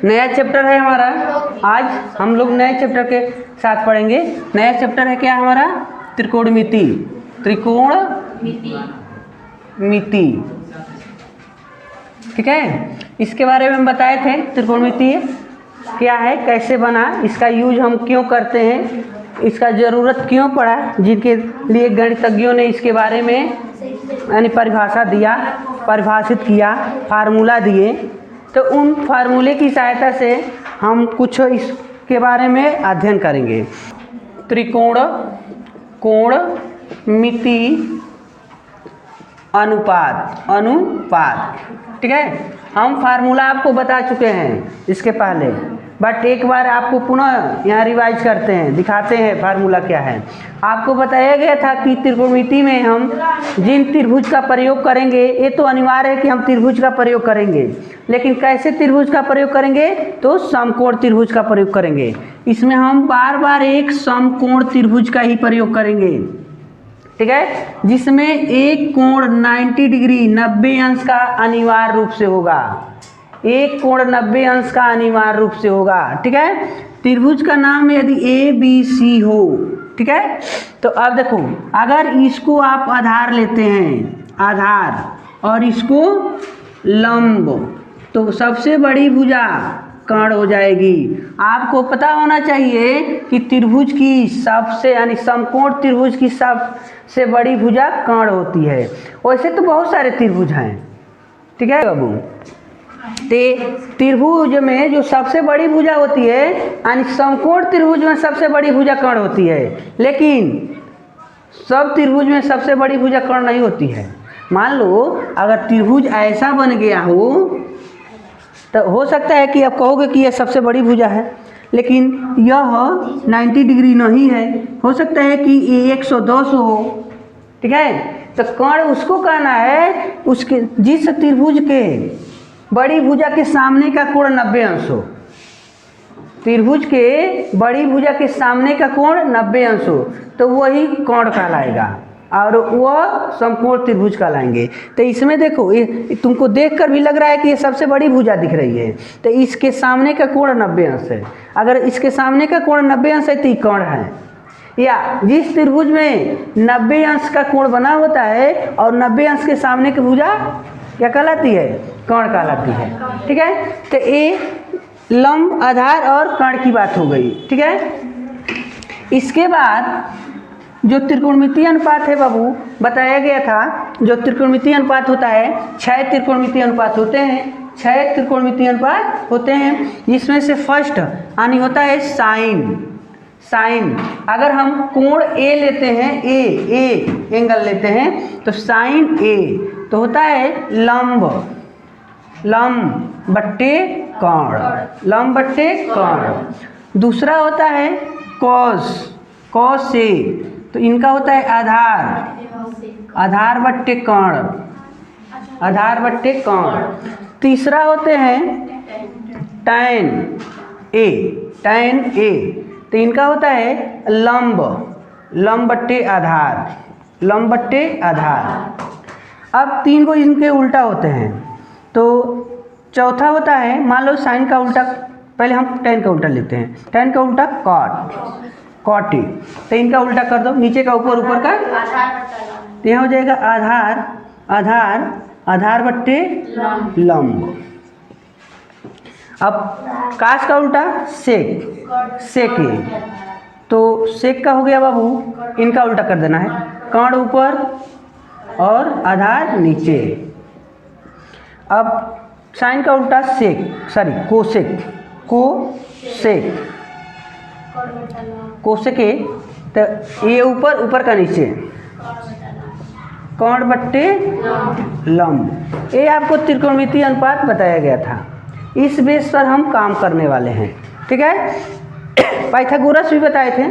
नया चैप्टर है हमारा। आज हम लोग नए चैप्टर के साथ पढ़ेंगे। नया चैप्टर है क्या हमारा? त्रिकोणमिति। त्रिकोणमिति, ठीक है। इसके बारे में हम बताए थे। त्रिकोणमिति क्या है, कैसे बना, इसका यूज हम क्यों करते हैं, इसका ज़रूरत क्यों पड़ा, जिनके लिए गणितज्ञों ने इसके बारे में यानी परिभाषा दिया, परिभाषित किया, फार्मूला दिए। तो उन फार्मूले की सहायता से हम कुछ इसके बारे में अध्ययन करेंगे। त्रिकोणमिति अनुपात, ठीक है। हम फार्मूला आपको बता चुके हैं इसके पहले, बट एक बार आपको पुनः यहाँ रिवाइज करते हैं, दिखाते हैं फार्मूला क्या है। आपको बताया गया था कि त्रिकोणमिति में हम जिन त्रिभुज का प्रयोग करेंगे, ये तो अनिवार्य है कि हम त्रिभुज का प्रयोग करेंगे, लेकिन कैसे त्रिभुज का प्रयोग करेंगे? तो समकोण त्रिभुज का प्रयोग करेंगे। इसमें हम बार बार एक समकोण त्रिभुज का ही प्रयोग करेंगे, ठीक है, जिसमें एक कोण 90 डिग्री 90 अंश का अनिवार्य रूप से होगा। एक कोण 90 अंश का अनिवार्य रूप से होगा, ठीक है। त्रिभुज का नाम यदि ABC हो, ठीक है। तो अब देखो, अगर इसको आप आधार लेते हैं, आधार, और इसको लंब, तो सबसे बड़ी भुजा कर्ण हो जाएगी। आपको पता होना चाहिए कि त्रिभुज की सबसे यानी समकोण त्रिभुज की सबसे बड़ी भुजा कर्ण होती है। वैसे तो बहुत सारे त्रिभुज हैं, ठीक है बाबू। त्रिभुज में जो सबसे बड़ी भुजा होती है यानी समकोण त्रिभुज में सबसे बड़ी भुजा कर्ण होती है, लेकिन सब त्रिभुज में सबसे बड़ी भुजा कर्ण नहीं होती है। मान लो अगर त्रिभुज ऐसा बन गया हो तो हो सकता है कि आप कहोगे कि यह सबसे बड़ी भुजा है, लेकिन यह 90 डिग्री नहीं है, हो सकता है कि ये 110 हो, ठीक है। तो कर्ण उसको कहना है उसके जिस त्रिभुज के बड़ी भुजा के सामने का कोण 90 अंश हो। त्रिभुज के बड़ी भुजा के सामने का कोण 90 अंश हो तो वही कर्ण कहलाएगा, और वह समकोण त्रिभुज कहलाएंगे। तो इसमें देखो, ये तुमको देखकर भी लग रहा है कि ये सबसे बड़ी भुजा दिख रही है, तो इसके सामने का कोण 90 अंश है। अगर इसके सामने का कोण 90 अंश है तो ये कर्ण है। या जिस त्रिभुज में 90 अंश का कोण बना होता है और 90 अंश के सामने की भुजा क्या कहलाती है? कर्ण कहलाती है, ठीक है। तो ये लंब, आधार और कर्ण की बात हो गई, ठीक है। इसके बाद जो त्रिकोणमितीय अनुपात है बाबू, बताया गया था जो त्रिकोणमितीय अनुपात होता है, 6 त्रिकोणमितीय अनुपात होते हैं। 6 त्रिकोणमितीय अनुपात होते हैं, जिसमें से फर्स्ट यानी होता है साइन। अगर हम कोण ए लेते हैं, ए एंगल लेते हैं, तो साइन ए तो होता है लंब बट्टे कर्ण। दूसरा होता है कॉस ए, तो इनका होता है आधार बट्टे कर्ण। तीसरा होते हैं टैन ए, तो इनका होता है लंब बट्टे आधार। अब 3 को इनके उल्टा होते हैं। तो चौथा होता है, मान लो साइन का उल्टा, पहले हम टैन का उल्टा लेते हैं। टैन का उल्टा कॉट ए, तो इनका उल्टा कर दो, नीचे का ऊपर का, तो यहाँ हो जाएगा आधार बट्टे लंब। अब काश का उल्टा सेक ए, तो सेक का हो गया बाबू, इनका उल्टा कर देना है, कर्ण ऊपर और आधार नीचे। अब साइन का उल्टा कोसेक ए, तो ये ऊपर का नीचे, कर्ण बट्टे लंब। ये आपको त्रिकोणमितीय अनुपात बताया गया था। इस बेस पर हम काम करने वाले हैं, ठीक है। पाइथागोरस भी बताए थे।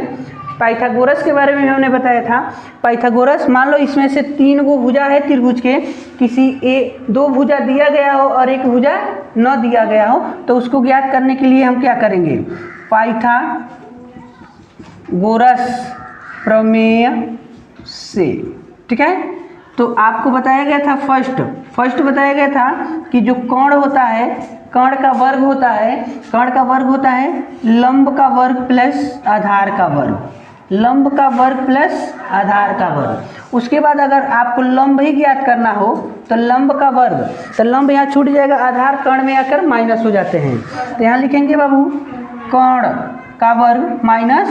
पाइथागोरस के बारे में हमने बताया था। पाइथागोरस, मान लो इसमें से 3 गो भुजा है त्रिभुज के, किसी 2 भुजा दिया गया हो और 1 भुजा न दिया गया हो, तो उसको ज्ञात करने के लिए हम क्या करेंगे? पाइथागोरस प्रमेय से, ठीक है। तो आपको बताया गया था फर्स्ट बताया गया था कि जो कोण होता है कर्ण का वर्ग होता है, कर्ण का वर्ग होता है लंब का वर्ग प्लस आधार का वर्ग, लंब का वर्ग प्लस आधार का वर्ग। उसके बाद अगर आपको लंब ही ज्ञात करना हो तो लंब का वर्ग, तो लंब यहाँ छूट जाएगा, आधार कर्ण में आकर माइनस हो जाते हैं। तो यहाँ लिखेंगे बाबू कर्ण का वर्ग माइनस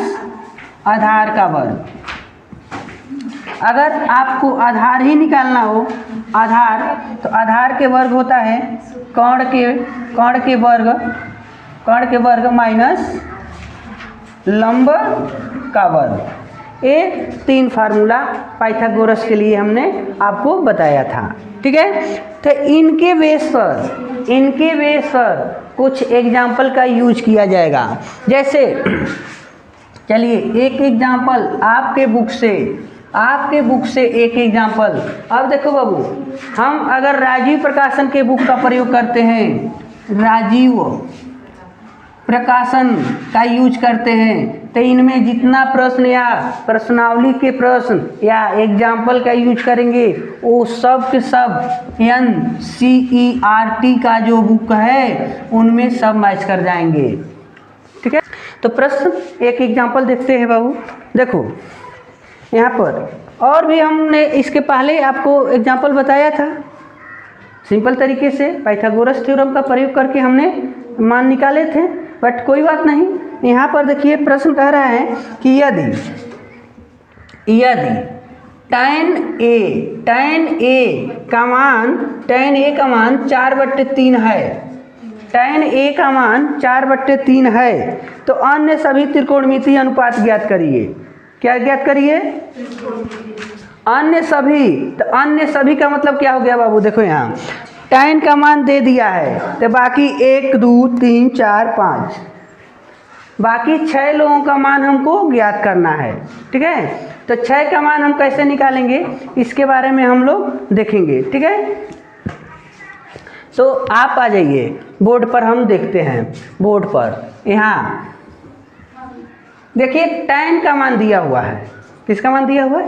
आधार का वर्ग। अगर आपको आधार ही निकालना हो, आधार, तो आधार के वर्ग होता है कर्ण के वर्ग माइनस लंब का वर्ग। ये 3 फार्मूला पाइथागोरस के लिए हमने आपको बताया था, ठीक है। तो इनके बेस पर कुछ एग्जाम्पल का यूज किया जाएगा। जैसे चलिए एक एग्जाम्पल आपके बुक से एक एग्जाम्पल। अब देखो बाबू, हम अगर राजीव प्रकाशन के बुक का प्रयोग करते हैं, राजीव प्रकाशन का यूज करते हैं, तो इनमें जितना प्रश्न या प्रश्नावली के प्रश्न या एग्जाम्पल का यूज करेंगे वो सब के सब NCERT का जो बुक है उनमें सब मैच कर जाएंगे, ठीक है। तो प्रश्न एक एग्जाम्पल देखते हैं बाबू। देखो यहाँ पर और भी हमने इसके पहले आपको एग्जाम्पल बताया था, सिंपल तरीके से पाइथागोरस थ्योरम का प्रयोग करके हमने मान निकाले थे, बट कोई बात नहीं। यहाँ पर देखिए प्रश्न कह रहा है कि यदि tan A का मान 4/3 है, tan A का मान 4/3 है, तो अन्य सभी त्रिकोणमितीय अनुपात ज्ञात करिए। क्या ज्ञात करिए? अन्य सभी। तो अन्य सभी का मतलब क्या हो गया बाबू? देखो यहाँ tan का मान दे दिया है, तो बाकी 1 2 3 4 5 बाकी 6 लोगों का मान हमको ज्ञात करना है, ठीक है। तो 6 का मान हम कैसे निकालेंगे इसके बारे में हम लोग देखेंगे, ठीक है। तो आप आ जाइए बोर्ड पर, हम देखते हैं बोर्ड पर। यहाँ देखिए tan का मान दिया हुआ है। किसका मान दिया हुआ है?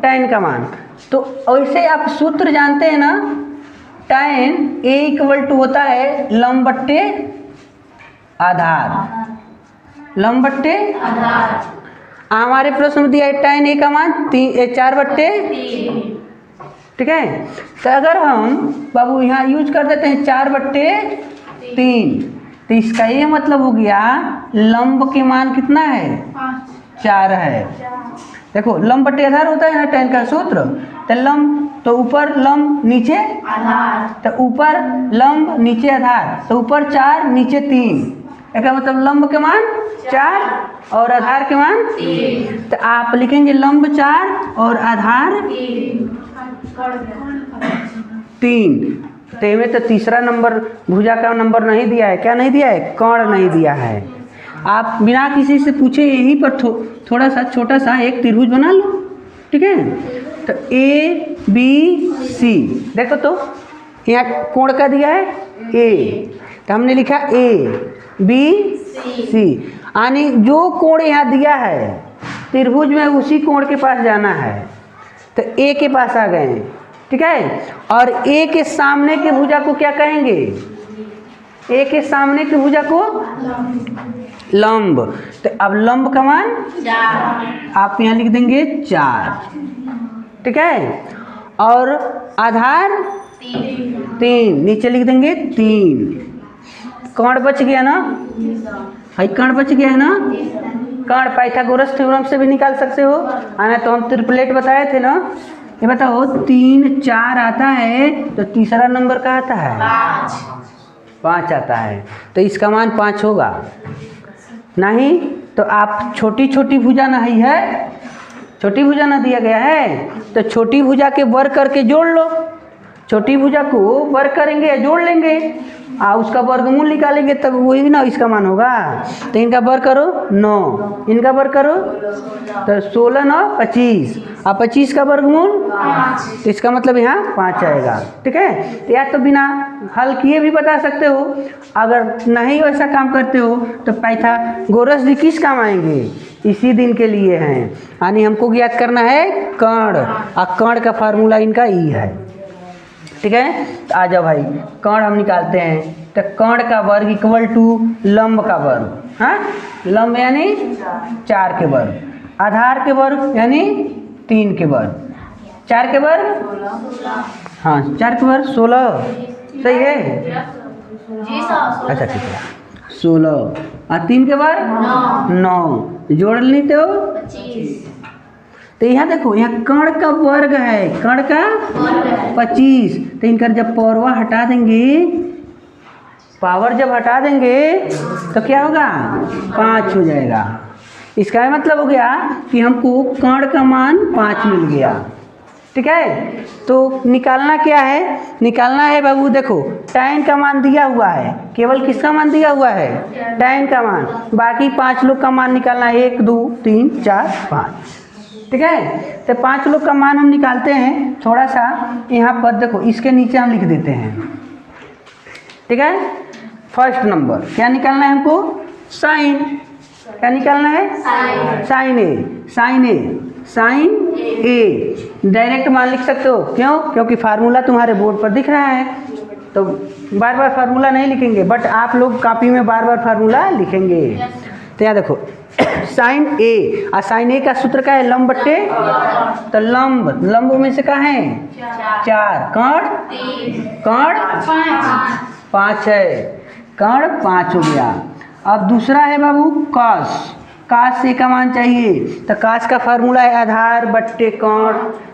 tan का मान। तो वैसे आप सूत्र जानते हैं ना, tan A = होता है लंब बट्टे आधार, लंब बट्टे आधार। हमारे प्रश्न में दिया है tan A का मान 4/3, ठीक है। तो अगर हम बाबू यहाँ यूज कर देते हैं 4/3, तो इसका ये मतलब हो गया लंब के मान कितना है? 4 है। देखो लंब बट्टे आधार होता है ना tan का सूत्र, तो लंब तो ऊपर लंब नीचे आधार, तो ऊपर लंब नीचे आधार, तो ऊपर 4 नीचे 3, इसका मतलब लंब के मान 4 और आधार के मान 3। तो आप लिखेंगे लंब 4 और आधार 3। तो इनमें तो तीसरा नंबर भुजा का नंबर नहीं दिया है। क्या नहीं दिया है? कर्ण नहीं दिया है। आप बिना किसी से पूछे यहीं पर थोड़ा सा छोटा सा एक त्रिभुज बना लो, ठीक है। तो ABC देखो, तो यहाँ कोण का दिया है A, तो हमने लिखा ABC, यानी जो कोण यहाँ दिया है त्रिभुज में उसी कोण के पास जाना है। तो A के पास आ गए हैं, ठीक है। और A के सामने के भुजा को क्या कहेंगे? A के सामने की भुजा को लंब। तो अब लंब का मान 4, आप यहाँ लिख देंगे 4, ठीक है। और आधार 3, नीचे लिख देंगे 3। कर्ण बच गया ना? भाई कर्ण बच गया है ना? कर्ण पाइथागोरस थ्योरम से भी निकाल सकते हो, आना तो हम ट्रिपलेट बताए थे ना। ये बताओ 3 4 आता है, तो तीसरा नंबर का आता है 5 आता है, तो इसका मान 5 होगा। नहीं तो आप छोटी छोटी भुजा नहीं है, छोटी भुजा ना दिया गया है, तो छोटी भुजा के वर्ग करके जोड़ लो। छोटी भुजा को वर्ग करेंगे या जोड़ लेंगे, उसका वर्गमूल निकालेंगे, तब वही ना इसका मान होगा। तो इनका वर्ग करो 9, इनका वर्ग करो तो 16 9 25, और 25 का वर्गमूल 5, तो इसका मतलब यहाँ 5 आएगा, ठीक है। तो या तो बिना हल किए भी बता सकते हो, अगर नहीं वैसा काम करते हो तो पाइथागोरस जी किस काम आएंगे? इसी दिन के लिए हैं, यानी हमको ज्ञात करना है कर्ण, और कर्ण का फार्मूला इनका ई है, ठीक है। तो आ जाओ भाई, कर्ण हम निकालते हैं। तो कर्ण का वर्ग इक्वल टू लंब का वर्ग, हाँ, लंब यानी 4 के वर्ग, आधार के वर्ग यानी 3 के वर्ग, 4 के वर्ग, हाँ 4 के वर्ग 16, सही है, अच्छा ठीक है 16 और 3 के वर्ग 9, जोड़ लेते हो 25। तो यहाँ देखो, यहाँ कर्ण का वर्ग है, कर्ण का 25, तो इनका जब पावरवा हटा देंगे, पावर जब हटा देंगे तो क्या होगा 5 हो जाएगा। इसका मतलब हो गया कि हमको कर्ण का मान 5 मिल गया, ठीक है। तो निकालना क्या है, निकालना है बाबू, देखो tan का मान दिया हुआ है, केवल किसका मान दिया हुआ है, tan का मान, बाकी 5 लोग का मान निकालना है, 1 2 3 4 5, ठीक है। तो 5 लोग का मान हम निकालते हैं, थोड़ा सा यहाँ पर देखो इसके नीचे हम लिख देते हैं, ठीक है। फर्स्ट नंबर क्या निकालना है हमको, साइन, क्या निकालना है, साइन ए, साइन ए, साइन ए, डायरेक्ट मान लिख सकते हो, क्यों, क्योंकि फार्मूला तुम्हारे बोर्ड पर दिख रहा है, तो बार बार फार्मूला नहीं लिखेंगे, बट आप लोग कॉपी में बार बार फार्मूला लिखेंगे। तो यहाँ देखो साइन ए, और साइन ए का सूत्र क्या है, लंब बट्टे, तो लंब, लंब में से क्या है 4, कर्ण 5 है, कर्ण 5 हो गया। अब दूसरा है बाबू कॉस, काश से का मान चाहिए, तो काश का फार्मूला है आधार बट्टे कर्ण,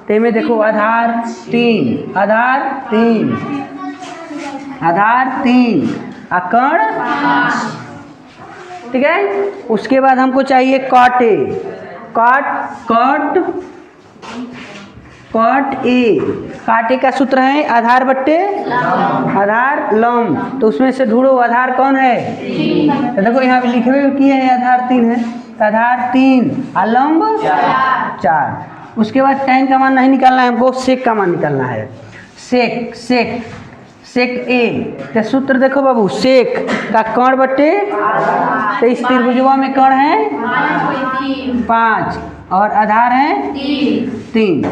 तो में देखो आधार 3, आधार 3, आधार 3 और कर्ण 5, ठीक है। उसके बाद हमको चाहिए cot A, cot A, cot A का सूत्र है आधार बट्टे आधार लंब, तो उसमें से ढूंढो आधार कौन है, तो देखो यहाँ पे लिखे हुए किए हैं आधार 3 है, तो आधार 3 और लंब 4। उसके बाद tan का मान नहीं निकालना है हमको, सेक का मान निकालना है, सेक सेक सेक ए, तो सूत्र देखो बाबू, सेक का कर्ण बट्टे, तो इस त्रिभुजवा में कर्ण है 5 और आधार है 3।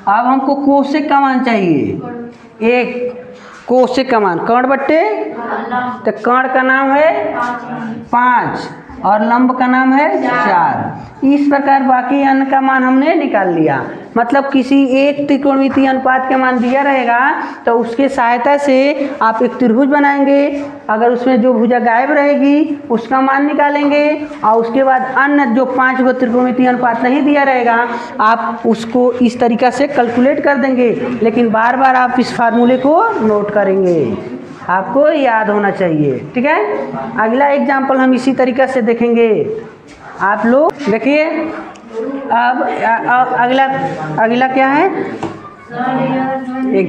अब हमको कोसेक का मान चाहिए, एक कोसेक का मान, कर्ण बट्टे, तो कर्ण का नाम है 5 और लंब का नाम है 4। इस प्रकार बाकी अन्य का मान हमने निकाल लिया, मतलब किसी एक त्रिकोणमितीय अनुपात का मान दिया रहेगा तो उसके सहायता से आप एक त्रिभुज बनाएंगे, अगर उसमें जो भुजा गायब रहेगी उसका मान निकालेंगे, और उसके बाद अन्य जो 5 गो त्रिकोणमितीय अनुपात नहीं दिया रहेगा आप उसको इस तरीक़ा से कैलकुलेट कर देंगे, लेकिन बार बार आप इस फार्मूले को नोट करेंगे, आपको याद होना चाहिए, ठीक है। अगला एग्जाम्पल हम इसी तरीक़ा से देखेंगे, आप लोग देखिए। अब अगला क्या है, एक